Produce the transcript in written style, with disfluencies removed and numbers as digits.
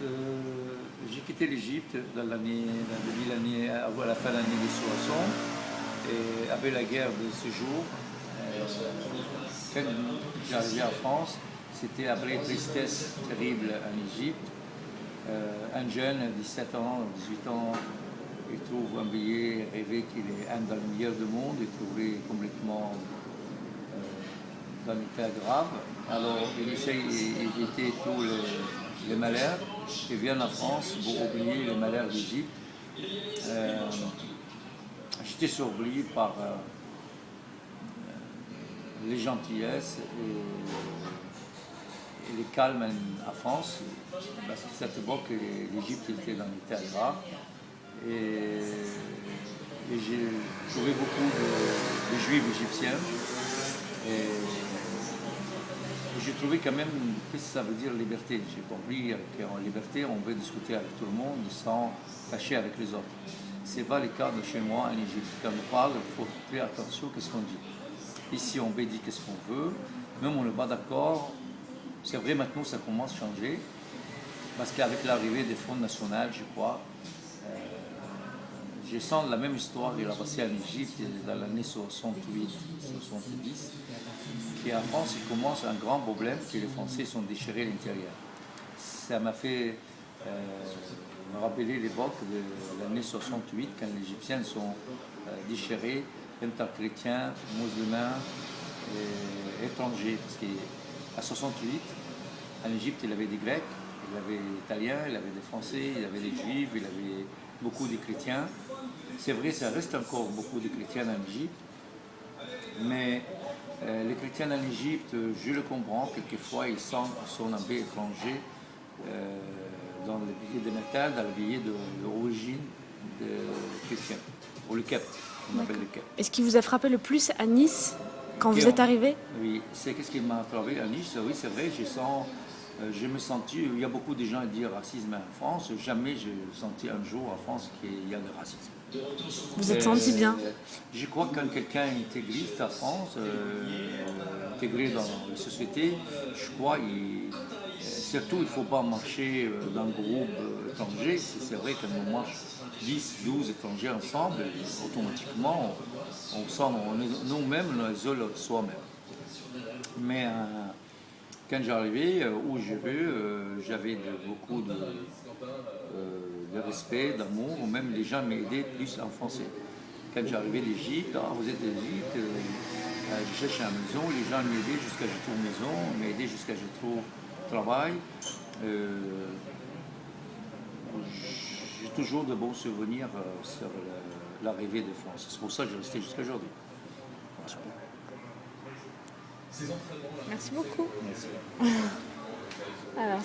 J'ai quitté l'Égypte à la fin de l'année 1960 et avec la guerre de ce jour, quand j'arrivais en France, c'était après une tristesse terrible en Égypte. Un jeune, 17 ans, 18 ans, il trouve un billet, rêver qu'il est un dans le meilleur du monde, il trouvait complètement dans l'état grave. Alors il essaye d'éviter tous les malheurs et vient en France pour oublier les malheurs d'Égypte. J'étais surpris par les gentillesses et les calmes en France, parce qu'à cette époque, l'Égypte était dans l'état grave. Et j'ai trouvé beaucoup de juifs égyptiens. Et j'ai trouvé quand même qu'est-ce que ça veut dire liberté. J'ai compris qu'en liberté, on peut discuter avec tout le monde sans fâcher avec les autres. Ce n'est pas le cas de chez moi en Égypte. Quand on parle, il faut faire attention à ce qu'on dit. Ici, on peut dire ce qu'on veut, même on n'est pas d'accord. C'est vrai, maintenant, ça commence à changer. Parce qu'avec l'arrivée des fonds nationaux, je crois, je sens la même histoire qu'il a passé en Égypte dans l'année 68, 70, qu'en France, il commence un grand problème que les Français sont déchirés à l'intérieur. Ça m'a fait me rappeler l'époque de l'année 68, quand les Égyptiens sont déchirés, chrétiens, musulmans et étrangers. Parce qu'à 68, en Égypte, il y avait des Grecs, il y avait des Italiens, il y avait des Français, il y avait des Juifs, il y avait beaucoup de chrétiens. C'est vrai, ça reste encore beaucoup de chrétiens en Égypte, mais les chrétiens en Égypte, je le comprends, quelquefois ils sont un peu étrangers dans le billet de natal, dans le billet de l'origine chrétienne, ou le Kept, on appelle le Kept. Et ce qui vous a frappé le plus à Nice, quand vous êtes arrivé? Oui, c'est ce qui m'a frappé à Nice, oui c'est vrai, je me sentis, il y a beaucoup de gens qui disent racisme en France, jamais j'ai senti un jour en France qu'il y a de racisme. Vous êtes senti bien? Je crois que quand quelqu'un est intégriste en France, intégré dans la société, je crois, surtout il ne faut pas marcher dans un groupe étranger. C'est vrai que quand on marche 10, 12 étrangers ensemble, automatiquement, nous-mêmes, on isole soi-même. Mais quand j'arrivais, où je vais, j'avais beaucoup de respect, d'amour, ou même les gens m'aidaient plus en français. Quand j'arrivais d'Égypte, vous êtes d'Égypte, je cherche une maison, les gens m'aidaient jusqu'à ce que je trouve maison, m'aidaient jusqu'à ce que je trouve travail. J'ai toujours de bons souvenirs sur l'arrivée de France. C'est pour ça que je restais jusqu'à aujourd'hui. Merci beaucoup. Merci. Alors,